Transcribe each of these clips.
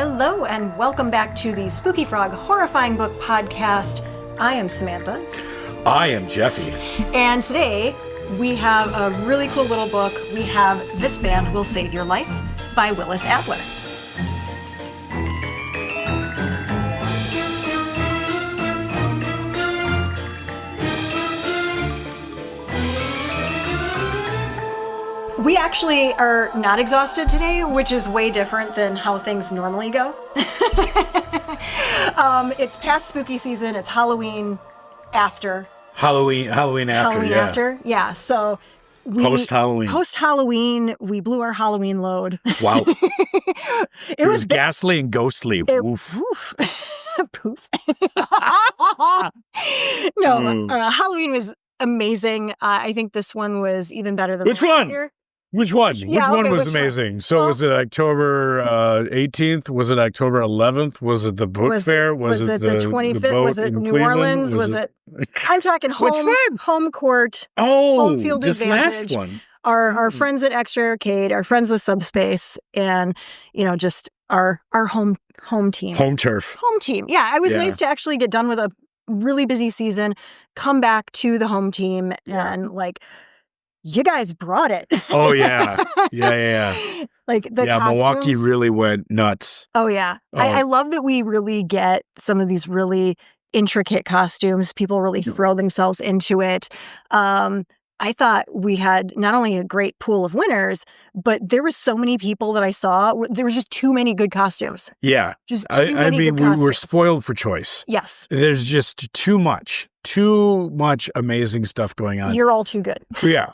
Hello and welcome back to the Spooky Frog Horrifying Book Podcast. I am Samantha. I am Jeffy. And today we have a really cool little book. We have This Band Will Save Your Life by Willis Adler. We actually are not exhausted today, which is way different than how things normally go. It's past spooky season. It's Halloween after. Halloween after. Yeah. So Post-Halloween, we blew our Halloween load. Wow. it was ghastly and ghostly. Poof. No, Halloween was amazing. I think this one was even better than Which last one? year. Which one? Which one was amazing? So was it October 18th? Was it October 11th? Was it the book fair? Was it the 25th? Was it New Orleans? Was it? I'm talking home court. Oh, home field this advantage. last one. Our friends at Extra Arcade, our friends with Subspace, and just our home team. Home turf. Home team. Yeah, it was nice to actually get done with a really busy season, come back to the home team, and you guys brought it. Oh, yeah. Yeah. Like the costumes. Milwaukee really went nuts. Oh, yeah. Oh. I love that we really get some of these really intricate costumes. People really throw themselves into it. I thought we had not only a great pool of winners, but there were so many people that I saw. There was just too many good costumes. Yeah. Just too many good costumes. We were spoiled for choice. Yes. There's just too much amazing stuff going on. You're all too good. Yeah.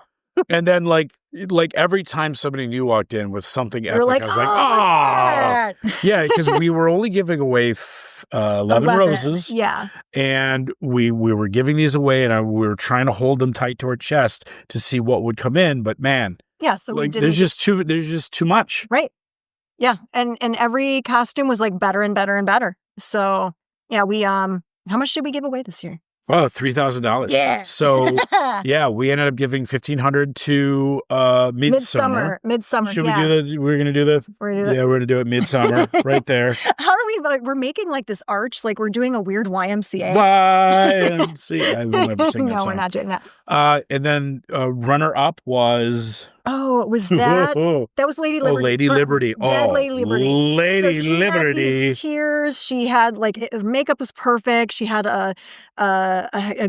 And then like every time somebody new walked in with something epic, like, I was like, oh, yeah, because we were only giving away 11 roses. Yeah. And we were giving these away, and we were trying to hold them tight to our chest to see what would come in. But man, yeah, so there's just too much. Right. Yeah. And every costume was like better and better and better. So yeah, we how much did we give away this year? Oh, $3,000. Yeah. So, yeah, we ended up giving $1,500 to Midsummer. Midsummer. Should we do that? We're going to do that? We're going to do that. Yeah, we're going to do it Midsummer right there. How do we, we're making like this arch, like we're doing a weird YMCA. YMCA. I will never sing that No, song. we're not doing that. And then runner-up was... Oh, was that? That was Lady Liberty. Oh, Lady Liberty. Dead Lady Liberty. Lady she Liberty. Had these tears. She had her makeup was perfect. She had a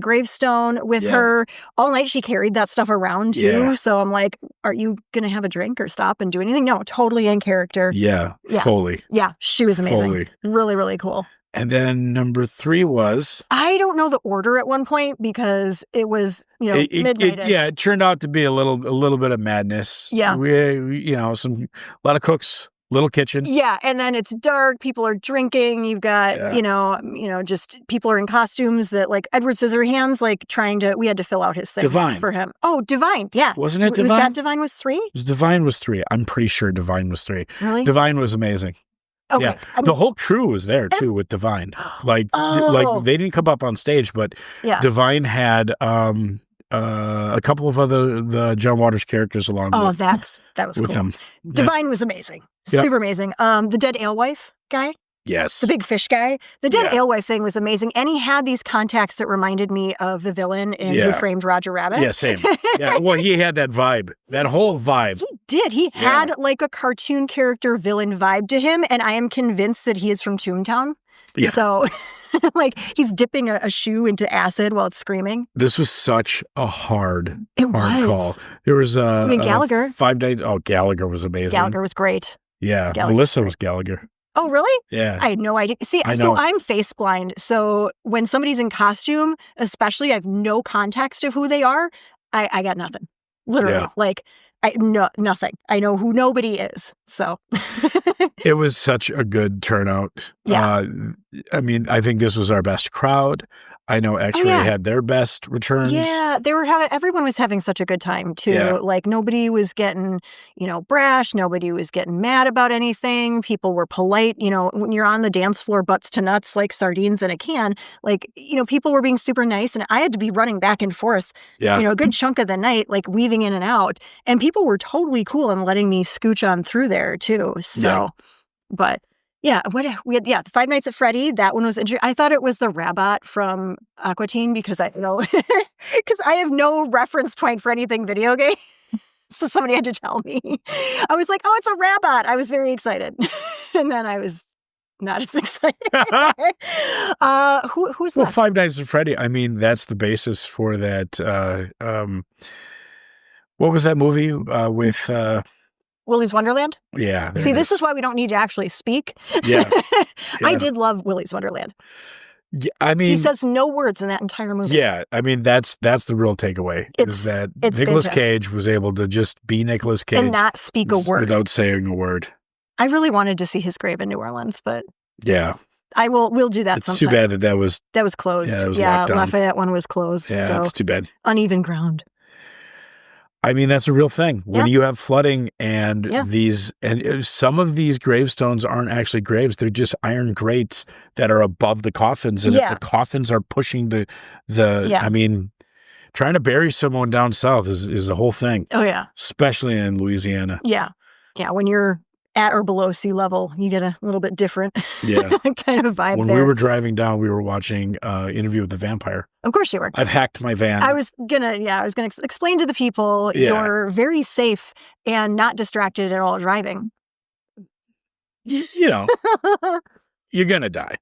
gravestone with her all night. She carried that stuff around too. Yeah. So I'm like, are you gonna have a drink or stop and do anything? No, totally in character. Yeah. Fully. Yeah, she was amazing. Fully. Really, really cool. And then number 3 was... I don't know the order at one point because it was, midnight-ish. It turned out to be a little bit of madness. Yeah. We a lot of cooks, little kitchen. Yeah, and then it's dark, people are drinking, you've got, just people are in costumes that like Edward Scissorhands, we had to fill out his thing Divine. For him. Oh, Divine, yeah. Wasn't it Divine? Was that Divine was 3? Divine was 3. I'm pretty sure Divine was 3. Really? Divine was amazing. Okay. Yeah, the whole crew was there too with Divine. Like they didn't come up on stage, but Divine had a couple of the John Waters characters along. Oh, that was with cool. them. Divine was amazing, super amazing. The dead alewife guy. Yes. The big fish guy. The dead alewife thing was amazing. And he had these contacts that reminded me of the villain in Who Framed Roger Rabbit. Yeah, same. Yeah, well, he had that vibe, that whole vibe. He did. He had like a cartoon character villain vibe to him. And I am convinced that he is from Toontown. Yeah. So, he's dipping a shoe into acid while it's screaming. This was such a hard call. There was Gallagher. 5 days. Oh, Gallagher was amazing. Gallagher was great. Yeah. Melissa was Gallagher. Oh, really? Yeah. I had no idea. See, so I'm face blind. So when somebody's in costume, especially, I have no context of who they are. I got nothing. Literally. Yeah. Nothing. I know who nobody is. So. It was such a good turnout. Yeah. I think this was our best crowd. I know X-Ray had their best returns. Yeah, everyone was having such a good time too. Yeah. Nobody was getting, brash. Nobody was getting mad about anything. People were polite. When you're on the dance floor, butts to nuts, like sardines in a can, people were being super nice. And I had to be running back and forth, a good chunk of the night, weaving in and out. And people were totally cool and letting me scooch on through there too. So, but Yeah, we had Five Nights at Freddy. That one was interesting. I thought it was the Rabbot from Aqua Teen because I have no reference point for anything video game. So somebody had to tell me. I was like, oh, it's a Rabbot. I was very excited. And then I was not as excited. Who's well, left? Five Nights at Freddy. I mean, that's the basis for that. What was that movie with Willy's Wonderland? Yeah. See, this is why we don't need to actually speak. Yeah. I did love Willy's Wonderland. Yeah, I mean, he says no words in that entire movie. Yeah, I mean that's the real takeaway is that Nicolas Cage was able to just be Nicolas Cage and not speak a word without saying a word. I really wanted to see his grave in New Orleans, but yeah, we'll do that. It's sometime. Too bad that was closed. Yeah, it was locked down. Lafayette one was closed. Yeah, so it's too bad. Uneven ground. I mean, that's a real thing. When you have flooding and some of these gravestones aren't actually graves. They're just iron grates that are above the coffins. And if the coffins are pushing I mean, trying to bury someone down south is a whole thing. Oh, yeah. Especially in Louisiana. Yeah. Yeah. When you're at or below sea level, you get a little bit different kind of vibe When there. we were driving down, we were watching Interview with the Vampire. Of course you were. I've hacked my van. I was gonna explain to the people you're very safe and not distracted at all driving. You know, you're gonna die.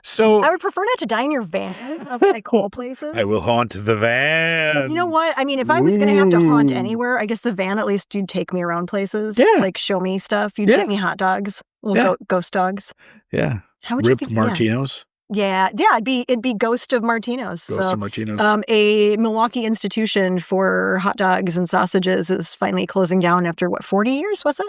So I would prefer not to die in your van of like cool places. I will haunt the van. You know what? I mean, if I was gonna have to haunt anywhere, I guess the van at least you'd take me around places. Yeah. Like show me stuff. You'd get me hot dogs. Ghost dogs. Yeah. How would Ripped you Martinos? Yeah, it'd be Ghost of Martinos. Ghost of Martinos. A Milwaukee institution for hot dogs and sausages is finally closing down after 40 years, was it?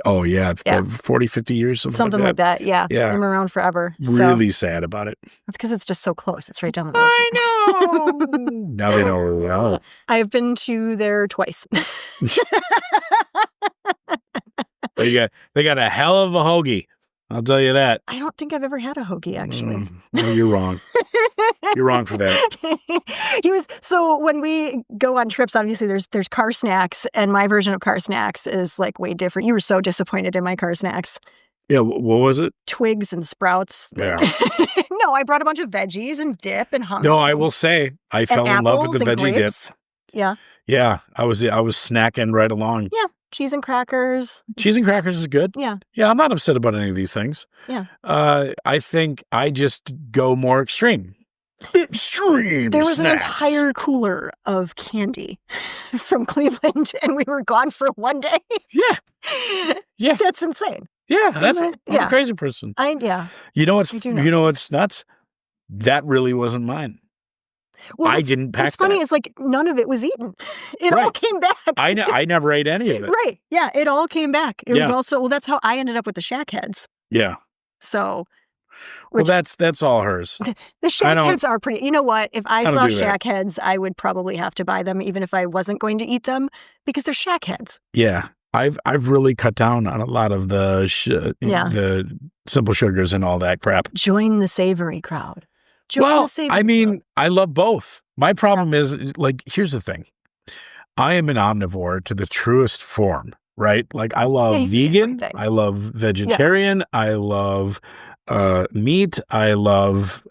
Oh, yeah. 40, 50 years, something like that. Yeah. Been around forever. Really sad about it. That's because it's just so close. It's right down the road. I know. Now they know where we are. I've been to there twice. They got a hell of a hoagie. I'll tell you that. I don't think I've ever had a hoagie, actually. No, you're wrong. You're wrong for that. So when we go on trips, obviously there's car snacks, and my version of car snacks is like way different. You were so disappointed in my car snacks. Yeah, what was it? Twigs and sprouts. Yeah. No, I brought a bunch of veggies and dip and hummus. No, I will say I fell in love with the veggie dip. Yeah. Yeah, I was snacking right along. Yeah. Cheese and crackers. Cheese and crackers is good. Yeah. Yeah, I'm not upset about any of these things. Yeah. I think I just go more extreme. Extreme There was snacks. an entire cooler of candy from Cleveland, and we were gone for one day. Yeah. Yeah. That's insane. Yeah, I'm a crazy person. You know what's nuts? That really wasn't mine. Well, I didn't pack What's funny that. is like none of it was eaten. It all came back. I never ate any of it. Right. Yeah. It all came back. It was also, that's how I ended up with the shack heads. Yeah. So. Well, that's all hers. The shack heads are pretty, you know what? If I saw shack heads, I would probably have to buy them even if I wasn't going to eat them because they're shack heads. Yeah. I've really cut down on a lot of the simple sugars and all that crap. Join the savory crowd. I love both. My problem is, like, here's the thing. I am an omnivore to the truest form, right? Like, I love vegan. I love vegetarian. I love meat. I love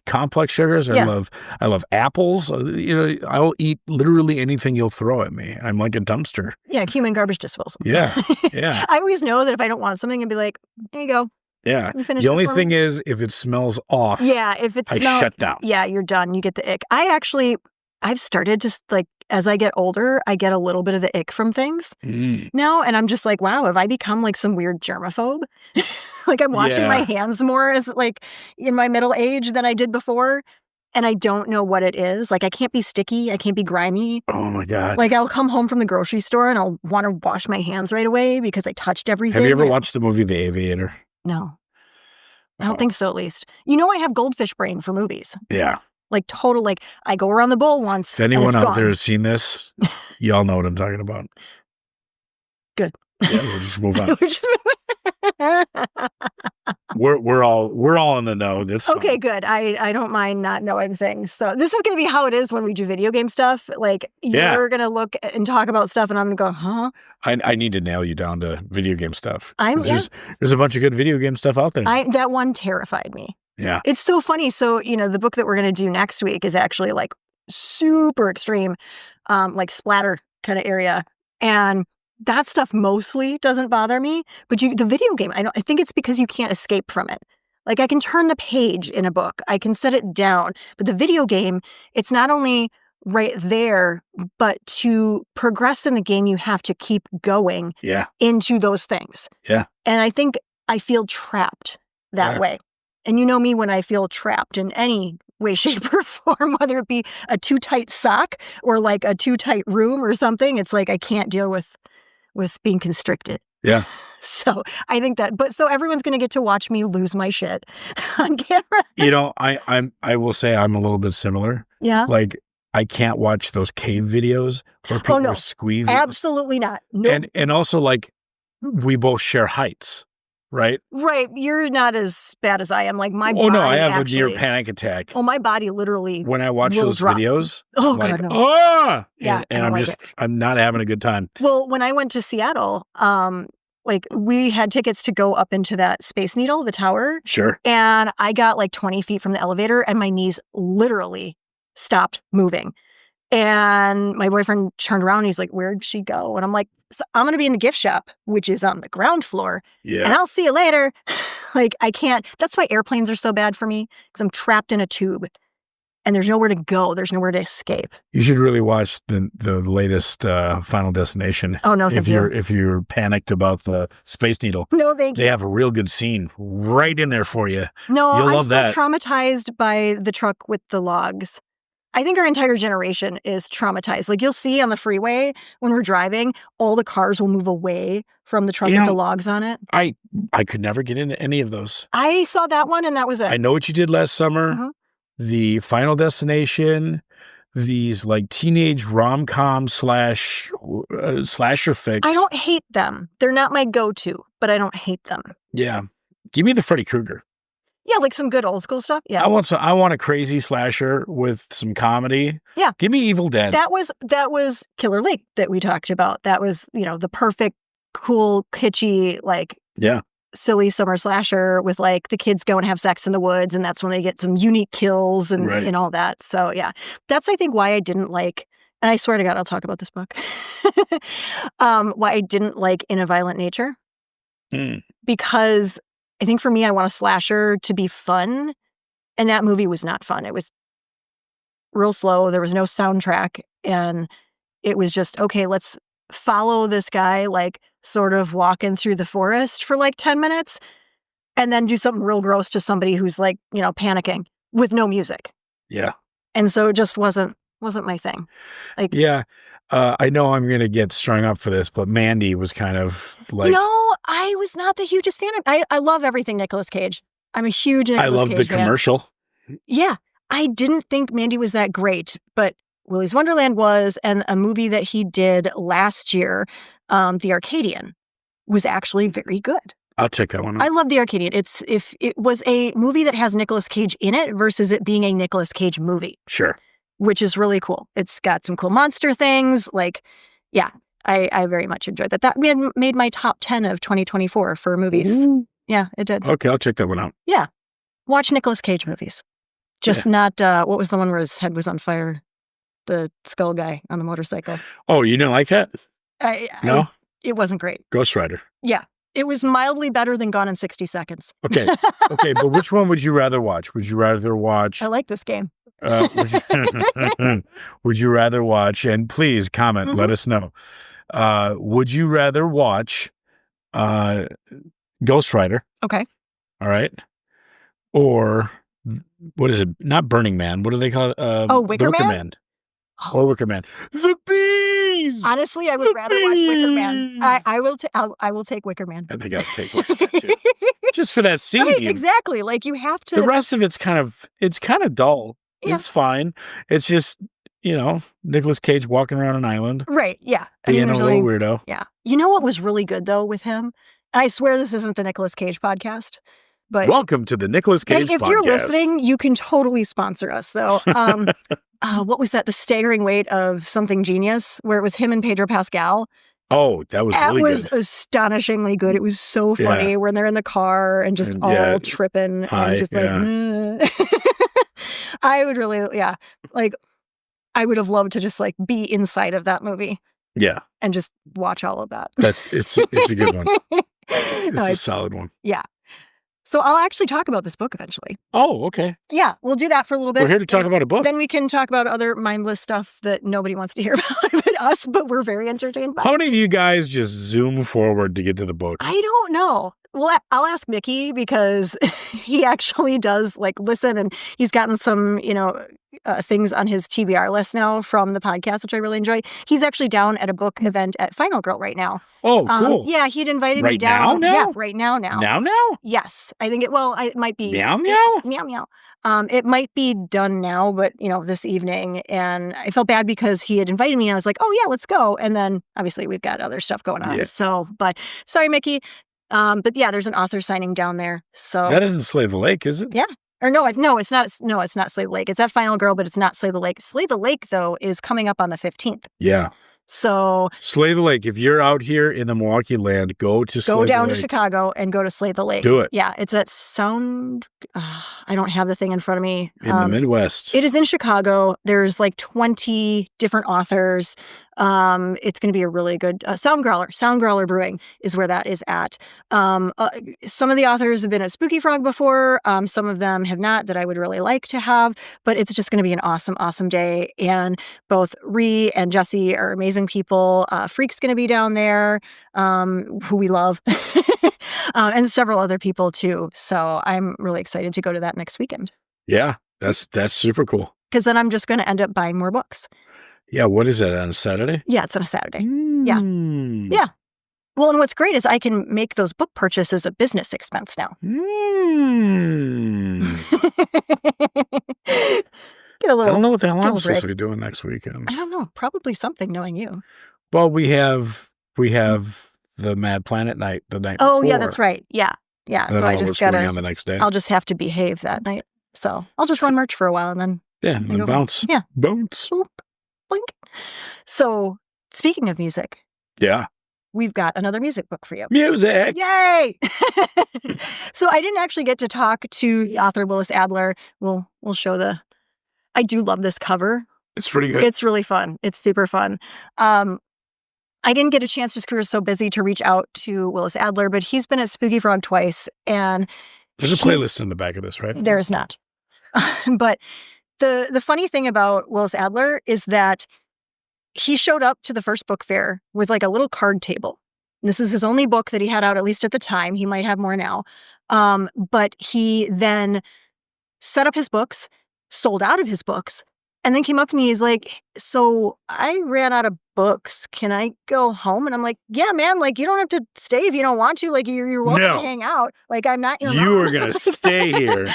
complex sugars. I love apples. I'll eat literally anything you'll throw at me. I'm like a dumpster. Yeah, human garbage disposal. Yeah, yeah. I always know that if I don't want something, I'd be like, here you go. Yeah. The only thing is, if it smells off, if it smells, I shut down. Yeah, you're done. You get the ick. I've started to, like, as I get older, I get a little bit of the ick from things now. And I'm just like, wow, have I become like some weird germaphobe? Like I'm washing my hands more as like in my middle age than I did before. And I don't know what it is. Like I can't be sticky. I can't be grimy. Oh my God. Like I'll come home from the grocery store and I'll want to wash my hands right away because I touched everything. Have you ever watched the movie The Aviator? No. I don't think so, at least. You know, I have goldfish brain for movies. Yeah. Like total, like I go around the bowl once. If anyone out there has seen this, y'all know what I'm talking about. Good. Yeah, we'll just move on. we're all in the know. That's okay. fine. Good. I don't mind not knowing things. So this is going to be how it is when we do video game stuff. Like you're going to look and talk about stuff, and I'm going to go, huh? I need to nail you down to video game stuff. There's a bunch of good video game stuff out there. That one terrified me. Yeah. It's so funny. So, the book that we're going to do next week is actually like super extreme, like splatter kind of area. And that stuff mostly doesn't bother me. But the video game, I think it's because you can't escape from it. Like I can turn the page in a book. I can set it down. But the video game, it's not only right there, but to progress in the game, you have to keep going into those things. Yeah. And I think I feel trapped that way. And you know me when I feel trapped in any way, shape, or form, whether it be a too tight sock or like a too tight room or something, it's like I can't deal with being constricted. Yeah. So I think so everyone's going to get to watch me lose my shit on camera. I will say I'm a little bit similar. Yeah. Like I can't watch those cave videos where people are squeezing. Absolutely not. Nope. And also like we both share heights. Right? Right. You're not as bad as I am. Like my body. Oh, no, I have a near panic attack. Oh, my body literally. When I watch those videos. Oh, I'm God, no. Oh! Yeah. And I'm not having a good time. Well, when I went to Seattle, like we had tickets to go up into that Space Needle, the tower. Sure. And I got like 20 feet from the elevator and my knees literally stopped moving. And my boyfriend turned around and he's like, where'd she go? And I'm like, so I'm going to be in the gift shop, which is on the ground floor. Yeah. And I'll see you later. Like, I can't. That's why airplanes are so bad for me, because I'm trapped in a tube and there's nowhere to go. There's nowhere to escape. You should really watch the latest Final Destination. Oh, no, thank you. If you're panicked about the Space Needle. No, thank you. They have a real good scene right in there for you. No, You'll I'm still traumatized by the truck with the logs. I think our entire generation is traumatized. Like you'll see on the freeway when we're driving, all the cars will move away from the truck with the logs on it. I could never get into any of those. I saw that one and that was it. I know what you did last summer. Mm-hmm. The Final Destination, these like teenage rom-com slasher fix. I don't hate them. They're not my go-to, but I don't hate them. Yeah. Give me the Freddy Krueger. Yeah, like some good old school stuff. Yeah. I want a crazy slasher with some comedy. Yeah. Give me Evil Dead. That was Killer Lake that we talked about. That was, the perfect, cool, kitschy, like silly summer slasher with like the kids go and have sex in the woods, and that's when they get some unique kills and all that. So yeah. That's I think why I didn't like, and I swear to God I'll talk about this book. Why I didn't like In a Violent Nature. Because I think for me, I want a slasher to be fun, and that movie was not fun. It was real slow. There was no soundtrack, and it was just, okay, let's follow this guy, like, sort of walking through the forest for, like, 10 minutes, and then do something real gross to somebody who's, like, panicking with no music. Yeah. And so it just wasn't my thing. Like, yeah. I know I'm going to get strung up for this, but Mandy was kind of like... I was not the hugest fan of... I love everything Nicolas Cage. I'm a huge Nicolas Cage fan. I love the commercial. Yeah. I didn't think Mandy was that great, but Willy's Wonderland was, and a movie that he did last year, The Arcadian, was actually very good. I'll check that one out. I love The Arcadian. If it was a movie that has Nicolas Cage in it versus it being a Nicolas Cage movie. Sure. Which is really cool. It's got some cool monster things. Like, yeah, I very much enjoyed that. That made my top 10 of 2024 for movies. Ooh. Yeah, it did. Okay, I'll check that one out. Yeah. Watch Nicolas Cage movies. Just not, what was the one where his head was on fire? The skull guy on the motorcycle. Oh, you didn't like that? No? It wasn't great. Ghost Rider. Yeah. It was mildly better than Gone in 60 Seconds. Okay, but which one would you rather watch? Would you rather watch... I like this game. Would you rather watch, and please comment, let us know. Would you rather watch Ghost Rider? Okay. All right. Or, what is it? Not Burning Man. What do they call it? Wicker Man? Or Wicker Man. The Bees! Honestly, I would rather watch Wicker Man. I will take Wicker Man. I think I'll take Wicker Man, too. Just for that scene. Right, exactly. Like, you have to... The rest of it's kind of dull. Yeah. It's fine. It's just, Nicolas Cage walking around an island. Right, yeah. Being a little weirdo. Yeah. You know what was really good, though, with him? And I swear this isn't the Nicolas Cage podcast, But welcome to the Nicolas Cage if podcast. you're listening, you can totally sponsor us, though. What was that? The Staggering Weight of Something Genius, where it was him and Pedro Pascal. Oh, that was really good. That was astonishingly good. It was so funny when they're in the car and just all tripping and just like, I would really, like, I would have loved to just like be inside of that movie. Yeah. And just watch all of that. It's a good one. It's a solid one. Yeah. So I'll actually talk about this book eventually. Oh, okay. Yeah, we'll do that for a little bit. We're here to talk about a book. Then we can talk about other mindless stuff that nobody wants to hear about but us, but we're very entertained by. How many of you guys just zoom forward to get to the book? I don't know. Well, I'll ask Mickey because he actually does like listen, and he's gotten some, things on his TBR list now from the podcast, which I really enjoy. He's actually down at a book event at Final Girl right now. Oh, cool. Yeah, he'd invited me Right down. now? Yeah, right now. Now? Yes. I think it might be. Meow. Meow. It might be done now, but, this evening. And I felt bad because he had invited me and I was like, oh, yeah, let's go. And then obviously we've got other stuff going on. Yeah. So, but sorry, Mickey. But yeah, there's an author signing down there. So that isn't Slay the Lake, is it? Yeah. Or no, it's not. No, it's not Slay the Lake. It's at Final Girl, but it's not Slay the Lake. Slay the Lake, though, is coming up on the 15th. Yeah. So Slay the Lake. If you're out here in the Milwaukee land, go down to Chicago and go to Slay the Lake. Do it. Yeah, it's at Sound. I don't have the thing in front of me. In the Midwest. It is in Chicago. There's like 20 different authors. It's going to be a really good Sound Growler Brewing is where that is at. Some of the authors have been at Spooky Frog before. Some of them have not, that I would really like to have. But it's just going to be an awesome, awesome day. And both Ree and Jesse are amazing people. Freak's going to be down there, who we love, and several other people too. So I'm really excited to go to that next weekend. Yeah, that's super cool. Because then I'm just going to end up buying more books. Yeah, what is that, on a Saturday? Yeah, it's on a Saturday. Yeah. Yeah. Well, and what's great is I can make those book purchases a business expense now. Get a little. I don't know what the hell I'm supposed to be doing next weekend. I don't know. Probably something, knowing you. Well, we have the Mad Planet night the night before. Oh, yeah, that's right. Yeah. Yeah. So I just got to. On the next day. I'll just have to behave that night. So I'll just run merch for a while and then. Yeah, and then bounce. Yeah. Bounce. Boop. Blink. So speaking of music. Yeah. We've got another music book for you. Music! Yay! So I didn't actually get to talk to the author, Willis Adler. We'll show I do love this cover. It's pretty good. It's really fun. It's super fun. I didn't get a chance just because we were so busy to reach out to Willis Adler, but he's been at Spooky Frog twice. And there's a playlist in the back of this, right? There is not. But the funny thing about Willis Adler is that he showed up to the first book fair with like a little card table. This is his only book that he had out, at least at the time. He might have more now. But he then set up his books, sold out of his books, and then came up to me. He's like, so I ran out of books. Can I go home? And I'm like, yeah, man, like you don't have to stay if you don't want to. Like you're welcome to hang out. Like I'm not your mom. You are going to stay here.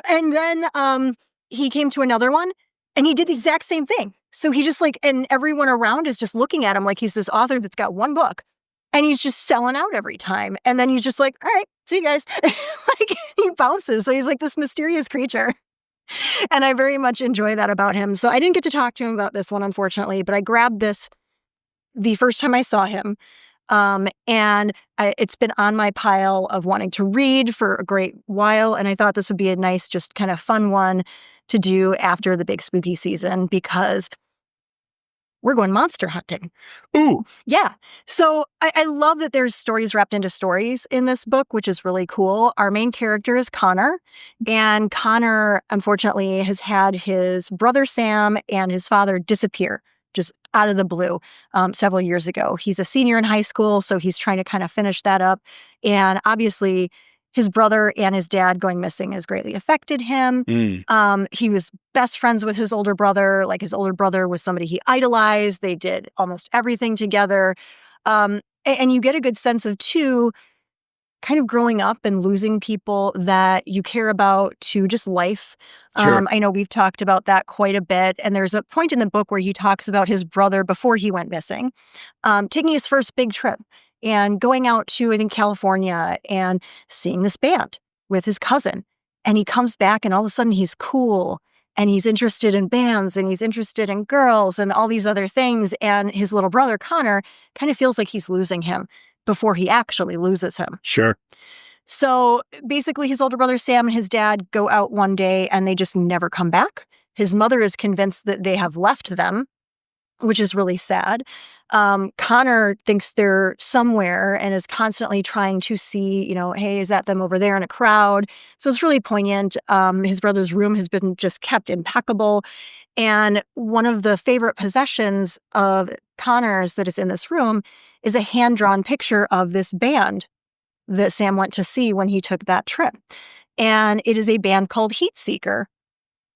And then he came to another one and he did the exact same thing. So he just like, and everyone around is just looking at him like he's this author that's got one book and he's just selling out every time. And then he's just like, all right, see you guys. Like he bounces. So he's like this mysterious creature. And I very much enjoy that about him. So I didn't get to talk to him about this one, unfortunately, but I grabbed this the first time I saw him. And it's been on my pile of wanting to read for a great while. And I thought this would be a nice, just kind of fun one to do after the big spooky season because we're going monster hunting. Ooh. Yeah. So I love that there's stories wrapped into stories in this book, which is really cool. Our main character is Connor. And Connor, unfortunately, has had his brother Sam and his father disappear just out of the blue several years ago. He's a senior in high school, so he's trying to kind of finish that up. And obviously, his brother and his dad going missing has greatly affected him. He was best friends with his older brother. Like his older brother was somebody he idolized. They did almost everything together. And you get a good sense of, too, kind of growing up and losing people that you care about to just life. Sure. I know we've talked about that quite a bit. And there's a point in the book where he talks about his brother before he went missing, taking his first big trip. And going out to, I think, California and seeing this band with his cousin. And he comes back and all of a sudden he's cool and he's interested in bands and he's interested in girls and all these other things. And his little brother, Connor, kind of feels like he's losing him before he actually loses him. Sure. So basically his older brother, Sam, and his dad go out one day and they just never come back. His mother is convinced that they have left them, which is really sad. Connor thinks they're somewhere and is constantly trying to see, hey, is that them over there in a crowd? So it's really poignant. His brother's room has been just kept impeccable. And one of the favorite possessions of Connor's that is in this room is a hand-drawn picture of this band that Sam went to see when he took that trip. And it is a band called Heatseeker,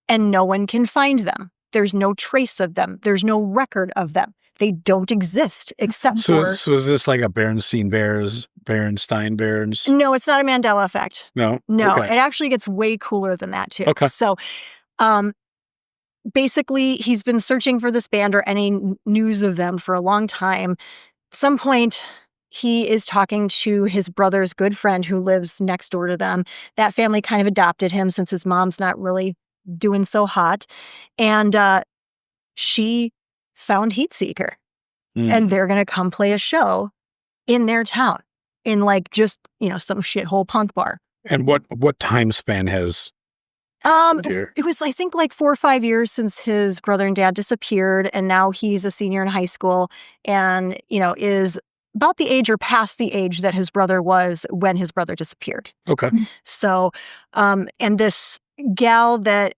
and no one can find them. There's no trace of them. There's no record of them. They don't exist except for... So is this like a Berenstain Bears? No, it's not a Mandela effect. No? No, Okay. It actually gets way cooler than that, too. Okay. So, basically, he's been searching for this band or any news of them for a long time. At some point, he is talking to his brother's good friend who lives next door to them. That family kind of adopted him since his mom's not really doing so hot. And she found Heatseeker. And they're going to come play a show in their town in like just, some shithole punk bar. And what time span has... It was, I think, like 4 or 5 years since his brother and dad disappeared. And now he's a senior in high school and, is about the age or past the age that his brother was when his brother disappeared. Okay. So, and this gal that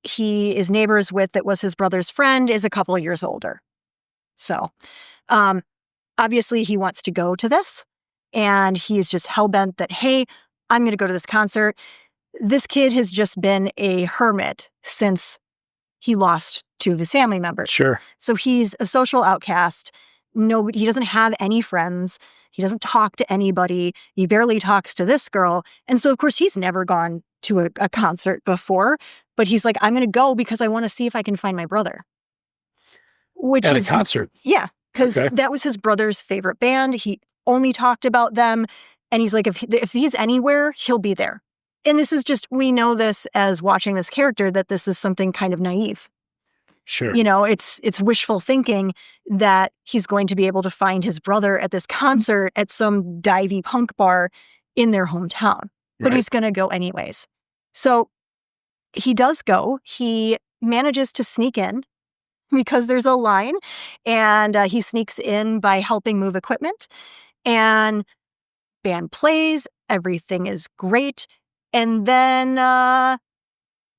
he is neighbors with that was his brother's friend is a couple of years older. So, obviously he wants to go to this and he's just hell-bent that, hey, I'm going to go to this concert. This kid has just been a hermit since he lost 2 of his family members. Sure. So he's a social outcast. He doesn't have any friends. He doesn't talk to anybody. He barely talks to this girl. And so, of course, he's never gone to a concert before. But he's like, I'm going to go because I want to see if I can find my brother. At a concert? Yeah, because that was his brother's favorite band. He only talked about them. And he's like, if he's anywhere, he'll be there. And this is just, we know this as watching this character, that this is something kind of naive. Sure. It's wishful thinking that he's going to be able to find his brother at this concert at some divey punk bar in their hometown. But he's going to go anyways. So he does go. He manages to sneak in because there's a line. And he sneaks in by helping move equipment. And band plays. Everything is great. And then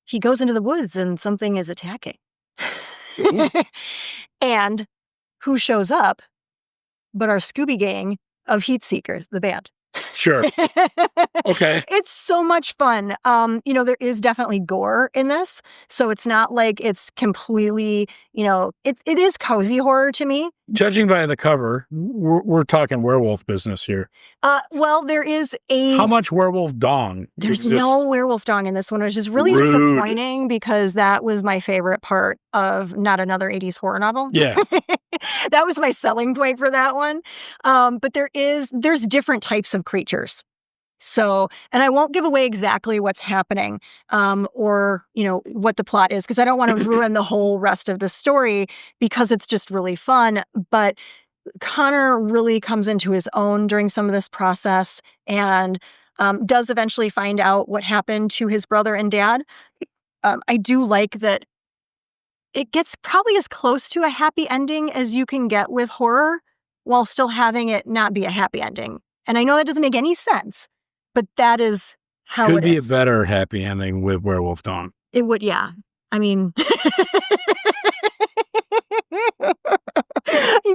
he goes into the woods and something is attacking. And who shows up but our Scooby Gang of Heatseekers, the band. Sure. Okay. It's so much fun. There is definitely gore in this. So it's not like it's completely, it is cozy horror to me. Judging by the cover, we're talking werewolf business here. Well, there is How much werewolf dong? There's no werewolf dong in this one, which is really disappointing because that was my favorite part of Not Another 80s Horror Novel. Yeah. That was my selling point for that one. But there's different types of creatures. So, and I won't give away exactly what's happening or, what the plot is, because I don't want to ruin the whole rest of the story because it's just really fun. But Connor really comes into his own during some of this process and does eventually find out what happened to his brother and dad. I do like that it gets probably as close to a happy ending as you can get with horror while still having it not be a happy ending. And I know that doesn't make any sense, but that is how it is. Could be a better happy ending with Werewolf Dawn. It would, yeah. I mean, you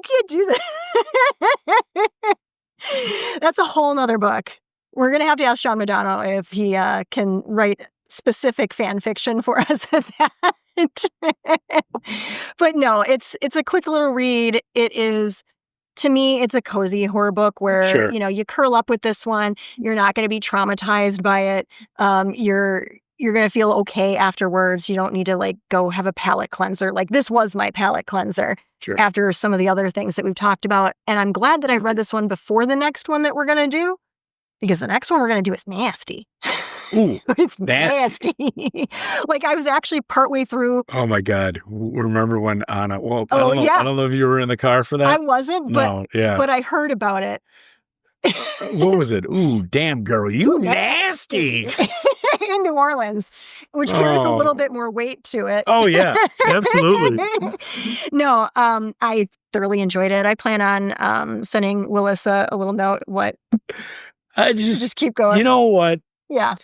can't do that. That's a whole nother book. We're going to have to ask Sean Madonna if he can write specific fan fiction for us at that. But no, it's a quick little read. It is, to me, it's a cozy horror book where, you curl up with this one. You're not going to be traumatized by it. You're going to feel okay afterwards. You don't need to go have a palate cleanser. This was my palate cleanser after some of the other things that we've talked about. And I'm glad that I read this one before the next one that we're going to do, because the next one we're going to do is nasty. Ooh, it's nasty. Like I was actually partway through. Oh my God. Remember when Anna, well, Oh, I don't know if you were in the car for that. I wasn't, but I heard about it. What was it? Ooh, damn girl, you nasty. In New Orleans, which carries a little bit more weight to it. Oh yeah, absolutely. No, I thoroughly enjoyed it. I plan on sending Willis a little note. What? I just keep going. You know what? Yeah.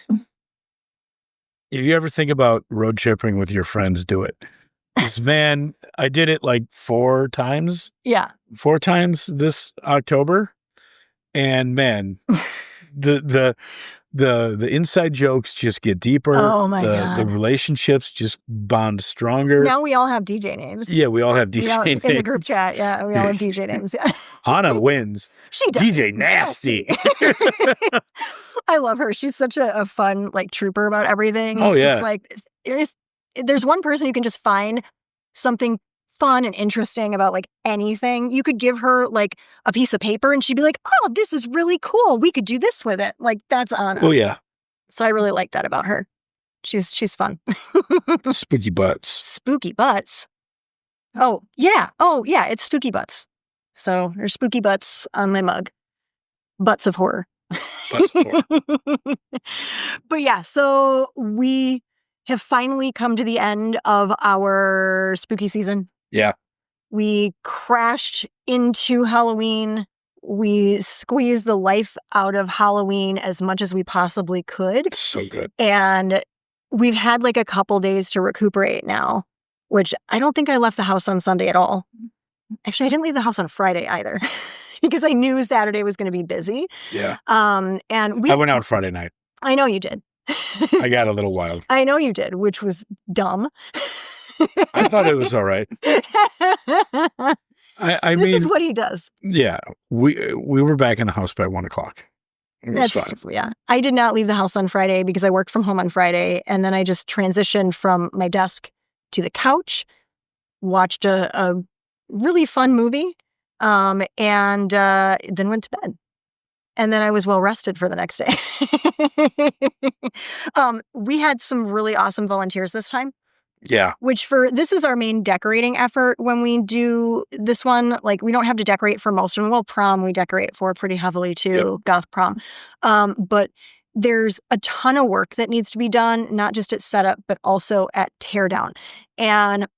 If you ever think about road tripping with your friends, do it. Because man, I did it like 4 times. Yeah. 4 times this October. And man, the inside jokes just get deeper. Oh my God. The relationships just bond stronger. Now we all have DJ names. Yeah, we all have DJ names. In the group chat, yeah, we all have DJ names. Yeah. Anna wins. She does. DJ Nasty. I love her. She's such a fun, like, trooper about everything. Oh, yeah. Just like, if there's one person who can just find something fun and interesting about, like, anything, you could give her, like, a piece of paper and she'd be like, oh, this is really cool. We could do this with it. Like, that's Anna. Oh, yeah. So I really like that about her. She's fun. Spooky butts. Spooky butts. Oh, yeah. It's spooky butts. So there's spooky butts on my mug. Butts of horror. Butts of horror. But yeah, so we have finally come to the end of our spooky season. Yeah. We crashed into Halloween. We squeezed the life out of Halloween as much as we possibly could. So good. And we've had like a couple days to recuperate now, which I don't think I left the house on Sunday at all. Actually, I didn't leave the house on Friday either because I knew Saturday was going to be busy. Yeah. And I went out Friday night. I know you did. I got a little wild. I know you did, which was dumb. I thought it was all right. I mean, this is what he does. Yeah. We were back in the house by 1:00. It was fine. Yeah. I did not leave the house on Friday because I worked from home on Friday. And then I just transitioned from my desk to the couch, watched a really fun movie, and then went to bed. And then I was well rested for the next day. We had some really awesome volunteers this time. Yeah. This is our main decorating effort when we do this one. Like, we don't have to decorate for most of them. Well, prom we decorate for pretty heavily too, yep. Goth prom. But there's a ton of work that needs to be done, not just at setup, but also at teardown. And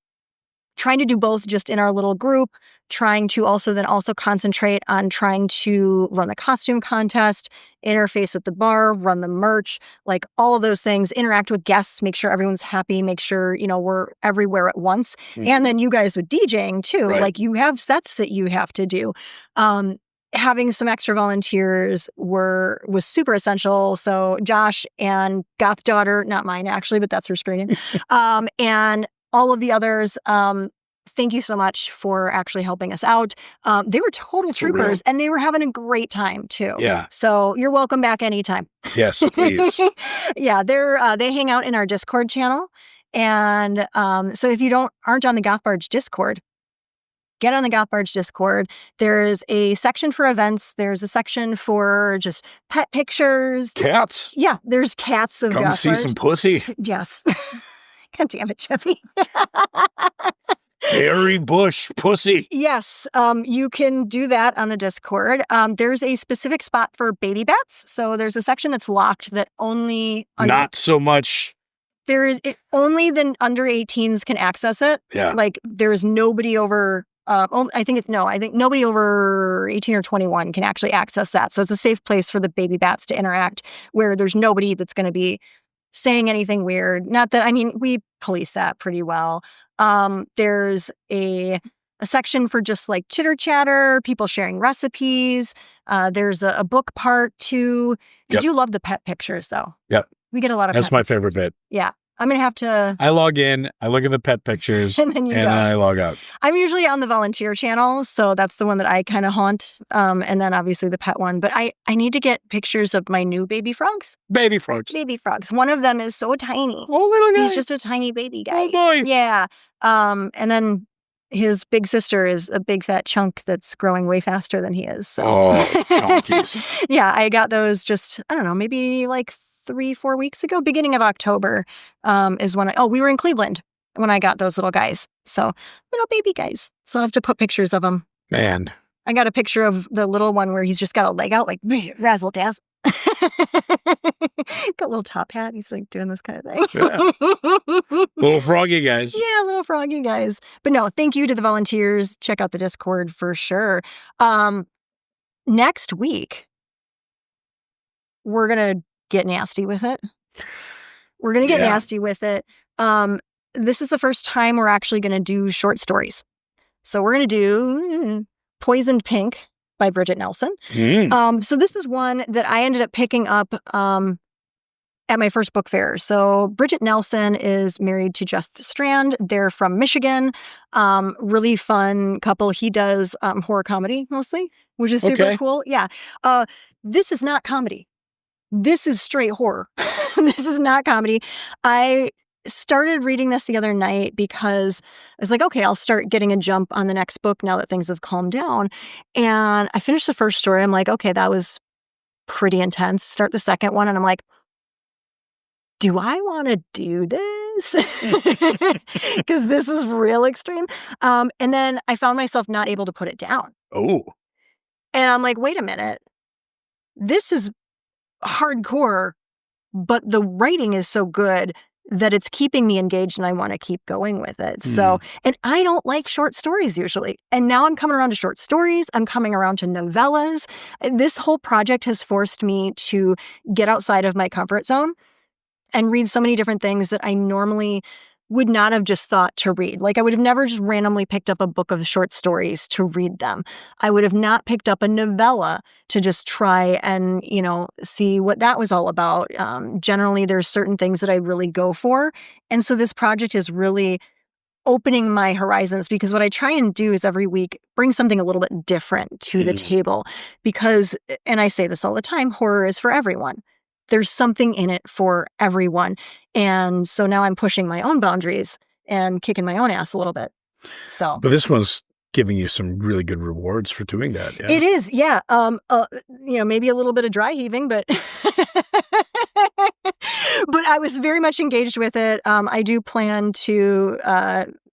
trying to do both just in our little group, trying to also concentrate on trying to run the costume contest, interface with the bar, run the merch, like all of those things, interact with guests, make sure everyone's happy, make sure, we're everywhere at once. Mm-hmm. And then you guys with DJing too, right. Like you have sets that you have to do. Having some extra volunteers was super essential. So Josh and Goth Daughter, not mine actually, but that's her screen name, and all of the others, thank you so much for actually helping us out. They were total troopers, and they were having a great time too. Yeah. So you're welcome back anytime. Yes, please. Yeah, they hang out in our Discord channel, and so if you aren't on the Goth Barge Discord, get on the Goth Barge Discord. There's a section for events. There's a section for just pet pictures. Cats. Yeah, there's cats of Come Goth see Barge. some pussy. Yes. God damn it, Jeffy. Hairy bush pussy. Yes, you can do that on the Discord. There's a specific spot for baby bats. So there's a section that's locked that only... Not so much. Only the under 18s can access it. Yeah. Like, there's nobody over... I think nobody over 18 or 21 can actually access that. So it's a safe place for the baby bats to interact where there's nobody that's going to be saying anything weird. Not that, we police that pretty well. There's a section for just like chitter chatter, people sharing recipes. There's a book part too. I do love the pet pictures though. Yep. We get a lot of That's my favorite bit. Yeah. I'm going to have to... I log in, I look at the pet pictures, and then I log out. I'm usually on the volunteer channel, so that's the one that I kind of haunt, and then obviously the pet one. But I need to get pictures of my new baby frogs. Baby frogs. Baby frogs. One of them is so tiny. Oh, little guy. He's just a tiny baby guy. Oh, boy. Yeah. And then his big sister is a big fat chunk that's growing way faster than he is. So. Oh, chunkies. Yeah, I got those just, I don't know, maybe like 3-4 weeks ago, beginning of October, is when we were in Cleveland when I got those little guys. So little baby guys. So I'll have to put pictures of them. Man. I got a picture of the little one where he's just got a leg out, like razzle dazzle. Got a little top hat. He's like doing this kind of thing. Yeah. Little froggy guys. Yeah, little froggy guys. But no, thank you to the volunteers. Check out the Discord for sure. Next week, we're going to get nasty with it. We're going to get nasty with it. This is the first time we're actually going to do short stories. So we're going to do Poisoned Pink by Bridget Nelson. So this is one that I ended up picking up at my first book fair. So Bridget Nelson is married to Jeff Strand. They're from Michigan. Really fun couple. He does horror comedy mostly, which is super cool. Yeah. This is not comedy. This is straight horror. This is not comedy. I started reading this the other night because I was like, okay, I'll start getting a jump on the next book now that things have calmed down. And I finished the first story. I'm like, okay, that was pretty intense. Start the second one. And I'm like, do I want to do this? Because this is real extreme. And then I found myself not able to put it down. Oh. And I'm like, wait a minute. This is hardcore, but the writing is so good that it's keeping me engaged and I want to keep going with it. So, and I don't like short stories usually. And now I'm coming around to short stories. I'm coming around to novellas. This whole project has forced me to get outside of my comfort zone and read so many different things that I normally would not have just thought to read. Like I would have never just randomly picked up a book of short stories to read them. I would have not picked up a novella to just try and, see what that was all about. Generally, there's certain things that I really go for. And so this project is really opening my horizons because what I try and do is every week bring something a little bit different to the table because, and I say this all the time, horror is for everyone. There's something in it for everyone. And so now I'm pushing my own boundaries and kicking my own ass a little bit. So, but this one's giving you some really good rewards for doing that. Yeah. It is. Yeah. Maybe a little bit of dry heaving, but but I was very much engaged with it. I do plan to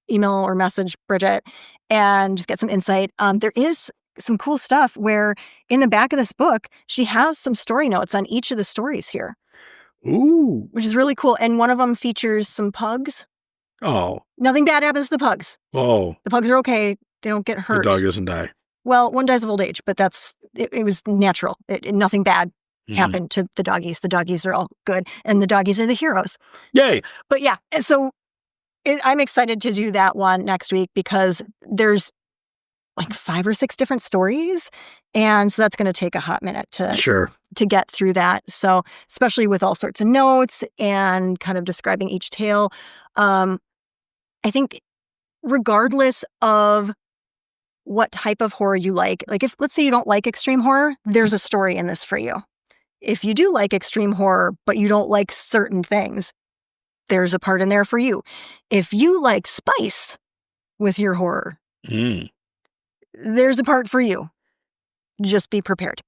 email or message Bridget and just get some insight. There is some cool stuff where in the back of this book, she has some story notes on each of the stories here. Ooh. Which is really cool. And one of them features some pugs. Oh. Nothing bad happens to the pugs. Oh. The pugs are okay. They don't get hurt. The dog doesn't die. Well, one dies of old age, but it was natural. Nothing bad happened to the doggies. The doggies are all good. And the doggies are the heroes. Yay. But yeah, so I'm excited to do that one next week because there's like 5 or 6 different stories. And so that's going to take a hot minute to get through that. So especially with all sorts of notes and kind of describing each tale. I think regardless of what type of horror you like if let's say you don't like extreme horror, there's a story in this for you. If you do like extreme horror, but you don't like certain things, there's a part in there for you. If you like spice with your horror, there's a part for you. Just be prepared.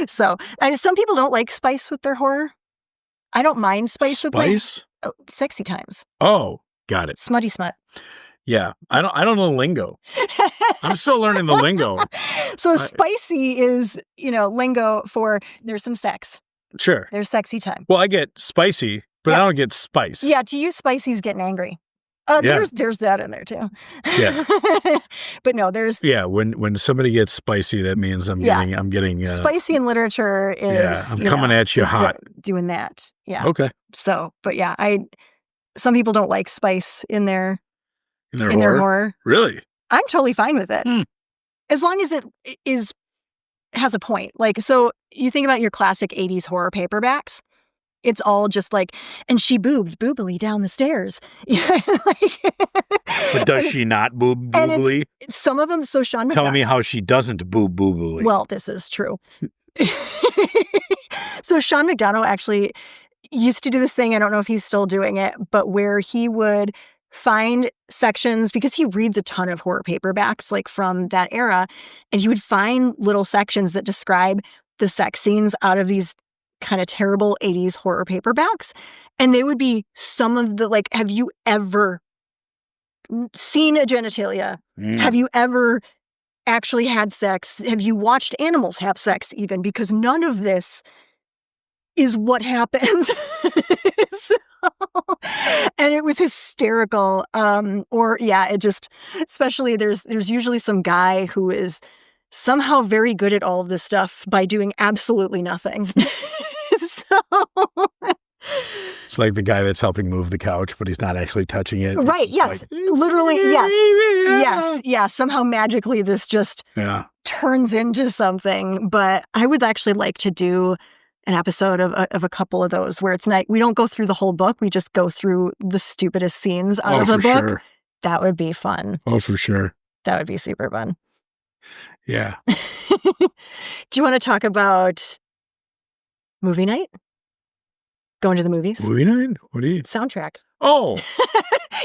So, some people don't like spice with their horror. I don't mind spice with my sexy times. Oh, got it. Smutty smut. Yeah, I don't know the lingo. I'm still learning the lingo. So spicy is, lingo for there's some sex. Sure. There's sexy time. Well, I get spicy, but I don't get spice. Yeah, to you, spicy's getting angry. There's that in there too. Yeah. But no, there's when somebody gets spicy, that means I'm getting spicy in literature is I'm coming at you hot. Doing that. Yeah. Okay. So, but yeah, some people don't like spice in their horror. Really? I'm totally fine with it. As long as it has a point. Like, so you think about your classic 80s horror paperbacks. It's all just like, and she boobed boobily down the stairs. But does she not boob boobily? Some of them, so Sean McDonough. Tell me how she doesn't boob boobily. Well, this is true. So Sean McDonough actually used to do this thing, I don't know if he's still doing it, but where he would find sections, because he reads a ton of horror paperbacks like from that era, and he would find little sections that describe the sex scenes out of these kind of terrible 80s horror paperbacks. And they would be some of the, like, have you ever seen a genitalia? Have you ever actually had sex? Have you watched animals have sex even? Because none of this is what happens. And it was hysterical. It just, especially there's usually some guy who is somehow very good at all of this stuff by doing absolutely nothing. So it's like the guy that's helping move the couch, but he's not actually touching it. Right. Yes. Like, literally. Yes. Yes. Somehow magically this just turns into something. But I would actually like to do an episode of a couple of those where it's not, we don't go through the whole book. We just go through the stupidest scenes out of the book. Sure. That would be fun. Oh, for sure. That would be super fun. Yeah. Do you want to talk about movie night? Going to the movies? Movie night? What do you? Soundtrack. Oh.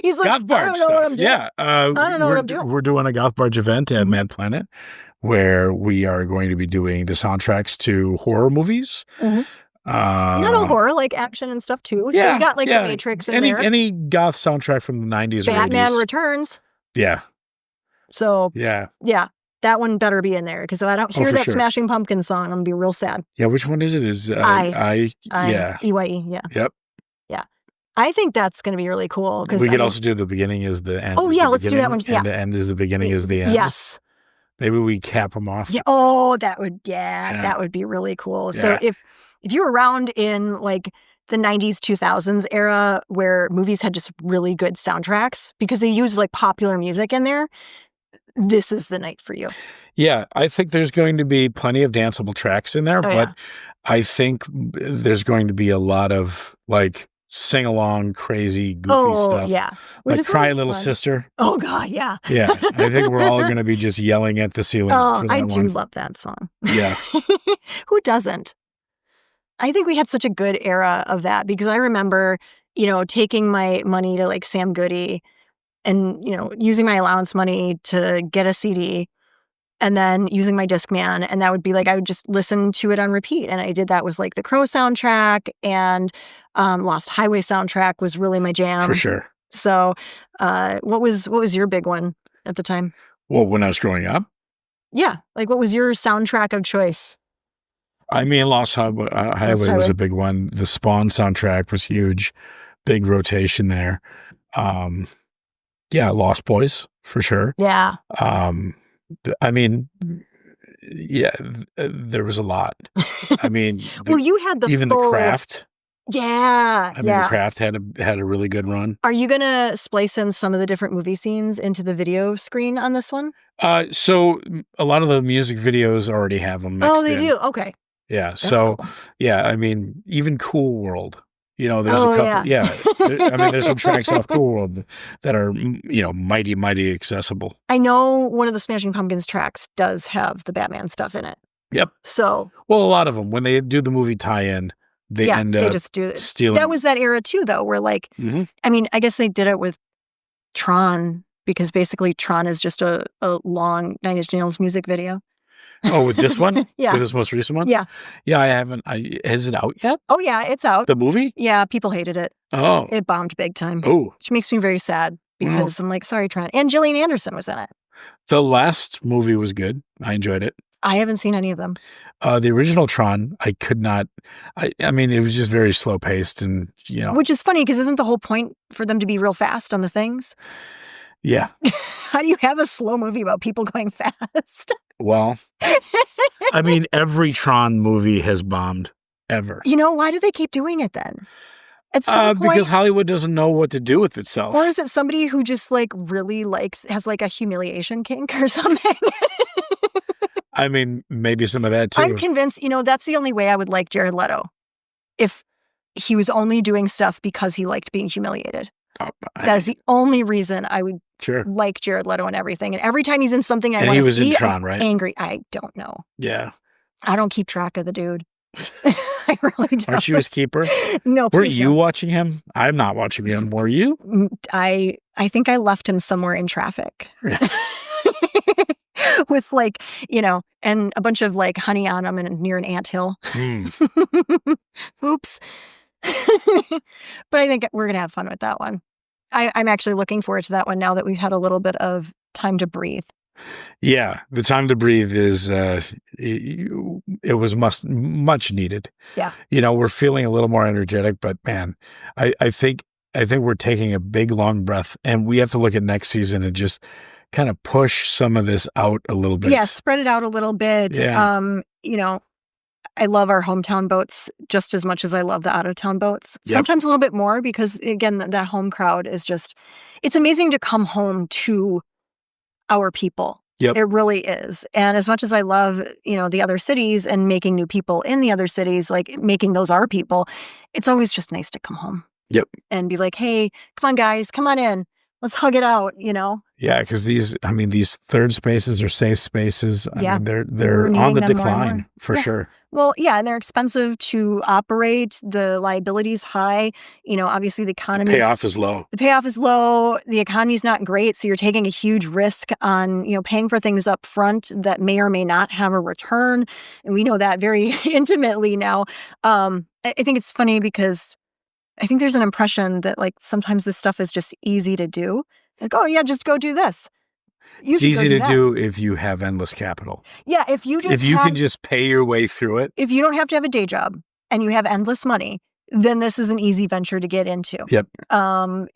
He's like, Goth Barge I don't know what I'm doing. Yeah. I don't know what I'm doing. We're doing a Goth Barge event at Mad Planet where we are going to be doing the soundtracks to horror movies. Not all horror, like action and stuff too. So you got like The Matrix in there. Any goth soundtrack from the 90s or 80s. Batman Returns. Yeah. So yeah, that one better be in there because if I don't hear that Smashing Pumpkins song, I'm gonna be real sad. Yeah, which one is it? Is EYE? Yeah. Yep. Yeah, I think that's gonna be really cool because we could also do the beginning is the end. Oh yeah, let's do that one. Yeah, and the end is the beginning is the end. Yes. Maybe we cap them off. Yeah. Oh, that would that would be really cool. Yeah. So if you're around in like the 90s, 2000s era where movies had just really good soundtracks because they used like popular music in there, this is the night for you. Yeah, I think there's going to be plenty of danceable tracks in there, but I think there's going to be a lot of like sing-along, crazy, goofy stuff. Oh, yeah. Like Cry Little Sister. Oh, God, yeah. Yeah, I think we're all going to be just yelling at the ceiling. Oh, I do love that song. Yeah. Who doesn't? I think we had such a good era of that because I remember, taking my money to like Sam Goody and, using my allowance money to get a CD and then using my Discman. And that would be like, I would just listen to it on repeat. And I did that with like the Crow soundtrack and Lost Highway soundtrack was really my jam. For sure. So what was your big one at the time? Well, when I was growing up? Yeah. Like what was your soundtrack of choice? I mean, Lost Highway was a big one. The Spawn soundtrack was huge. Big rotation there. Yeah, Lost Boys, for sure. Yeah. I mean, yeah, there was a lot. I mean, well, you had The Craft. Yeah, I mean, The Craft had a really good run. Are you gonna splice in some of the different movie scenes into the video screen on this one? So a lot of the music videos already have them mixed in. Oh, they do? Okay. Yeah, that's so, cool. Yeah, I mean, even Cool World. There's a couple. Yeah. I mean, there's some tracks off Cool World that are, mighty, mighty accessible. I know one of the Smashing Pumpkins tracks does have the Batman stuff in it. Yep. So. Well, a lot of them, when they do the movie tie-in, they end up just do it. Stealing. That was that era too, though, where like, I mean, I guess they did it with Tron because basically Tron is just a long Nine Inch Nails music video. Oh, with this one? Yeah. With this most recent one? Yeah. Yeah, I haven't. Is it out yet? Oh, yeah, it's out. The movie? Yeah, people hated it. Oh. It bombed big time. Oh. Which makes me very sad because I'm like, sorry, Tron. And Gillian Anderson was in it. The last movie was good. I enjoyed it. I haven't seen any of them. The original Tron, I could not. I mean, it was just very slow paced and, Which is funny because isn't the whole point for them to be real fast on the things? Yeah. How do you have a slow movie about people going fast? Well, I mean, every Tron movie has bombed ever. Why do they keep doing it then? At some point, because Hollywood doesn't know what to do with itself. Or is it somebody who just like really has like a humiliation kink or something? I mean, maybe some of that too. I'm convinced, that's the only way I would like Jared Leto. If he was only doing stuff because he liked being humiliated. That is the only reason I would like Jared Leto and everything. And every time he's in something I want to see, he was in Tron, right? Angry. I don't know. Yeah. I don't keep track of the dude. I really don't. Aren't you his keeper? No, Were you watching him? I'm not watching him. Were you? I think I left him somewhere in traffic. with like, and a bunch of like honey on them and near an anthill. Oops. But I think we're going to have fun with that one. I'm actually looking forward to that one now that we've had a little bit of time to breathe. Yeah, the time to breathe is, it was much needed. Yeah. We're feeling a little more energetic, but man, I think we're taking a big, long breath, and we have to look at next season and just kind of push some of this out a little bit. Yeah, spread it out a little bit. Yeah. I love our hometown boats just as much as I love the out-of-town boats. Yep. Sometimes a little bit more because, again, that home crowd is just, it's amazing to come home to our people. Yep. It really is. And as much as I love, the other cities and making new people in the other cities, like making those our people, it's always just nice to come home. Yep. And be like, hey, come on, guys, come on in. Let's hug it out, Yeah, because these third spaces are safe spaces. I mean, they're on the decline for sure. Well, yeah, and they're expensive to operate. The liability is high. Obviously the economy. The payoff is low. The economy's not great, so you're taking a huge risk on, paying for things up front that may or may not have a return. And we know that very intimately now. I think it's funny because I think there's an impression that like sometimes this stuff is just easy to do. Like, oh yeah, just go do this. It's easy to do if you have endless capital. Yeah, if you can just pay your way through it. If you don't have to have a day job and you have endless money, then this is an easy venture to get into. Yep.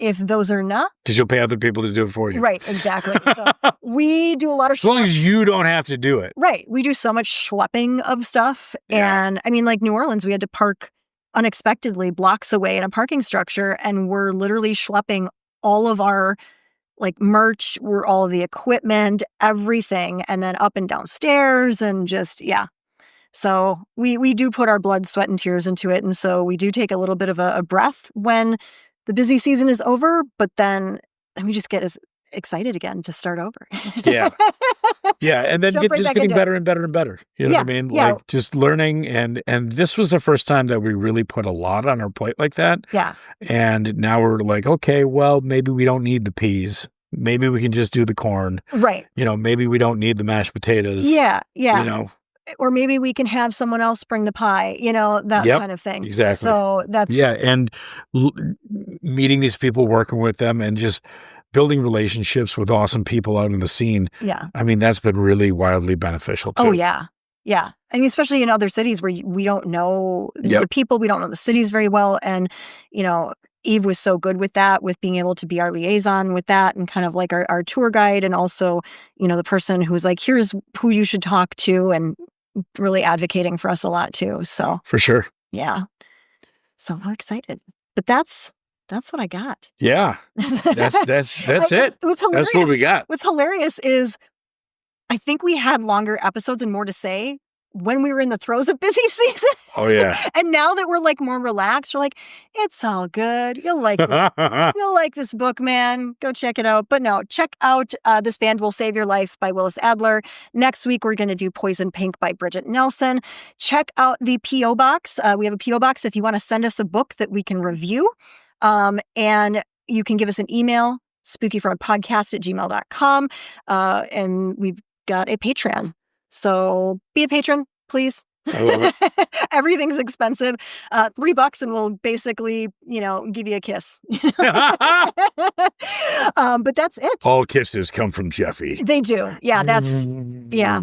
If those are not, because you'll pay other people to do it for you. Right, exactly. So we do a lot of as long as you don't have to do it. Right. We do so much schlepping of stuff. Yeah. And I mean, like New Orleans, we had to park unexpectedly blocks away in a parking structure, and we're literally schlepping all of our like merch, all of the equipment, everything, and then up and downstairs, and just so we do put our blood, sweat, and tears into it, and so we do take a little bit of a breath when the busy season is over, but then we just get as excited again to start over. Yeah. And then getting better and better and better. You know what I mean? Yeah. Like just learning. And this was the first time that we really put a lot on our plate like that. Yeah. And now we're like, okay, well, maybe we don't need the peas. Maybe we can just do the corn. Right. Maybe we don't need the mashed potatoes. Yeah. Or maybe we can have someone else bring the pie, that kind of thing. Exactly. So that's... Yeah, and meeting these people, working with them, and just building relationships with awesome people out in the scene. Yeah. I mean, that's been really wildly beneficial too. Oh, yeah. Yeah. I mean, especially in other cities where we don't know the people, we don't know the cities very well. And, Eve was so good with that, with being able to be our liaison with that and kind of like our tour guide, and also, the person who's like, here's who you should talk to, and really advocating for us a lot too. So for sure. Yeah. So we're excited. But that's what I got. Yeah. That's it. What's hilarious, that's what we got. What's hilarious is I think we had longer episodes and more to say when we were in the throes of busy season. Oh, yeah. And now that we're like more relaxed, we're like, it's all good. You'll like this. You'll like this book, man. Go check it out. But no, check out This Band Will Save Your Life by Willis Adler. Next week, we're going to do Poison Pink by Bridget Nelson. Check out the P.O. Box. We have a P.O. Box if you want to send us a book that we can review. And you can give us an email, spookyfrogpodcast@gmail.com. And we've got a Patreon. So be a patron, please. I love it. Everything's expensive. $3 and we'll basically, give you a kiss. But that's it. All kisses come from Jeffy. They do. Yeah,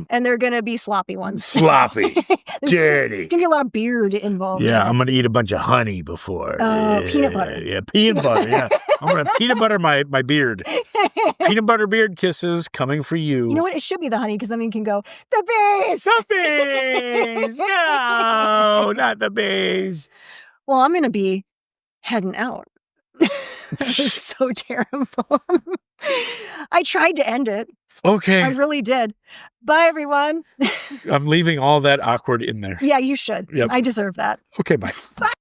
and they're going to be sloppy ones. Sloppy. Dirty. Going to be a lot of beard involved. Yeah, I'm going to eat a bunch of honey before. Peanut butter. Yeah, peanut butter, yeah. I'm going to peanut butter my beard. Peanut butter beard kisses coming for you. You know what? It should be the honey, because then we can go, the bees! The bees! No, not the bees. Well, I'm going to be heading out. This is so terrible. I tried to end it. Okay. I really did. Bye, everyone. I'm leaving all that awkward in there. Yeah, you should. Yep. I deserve that. Okay, bye. Bye.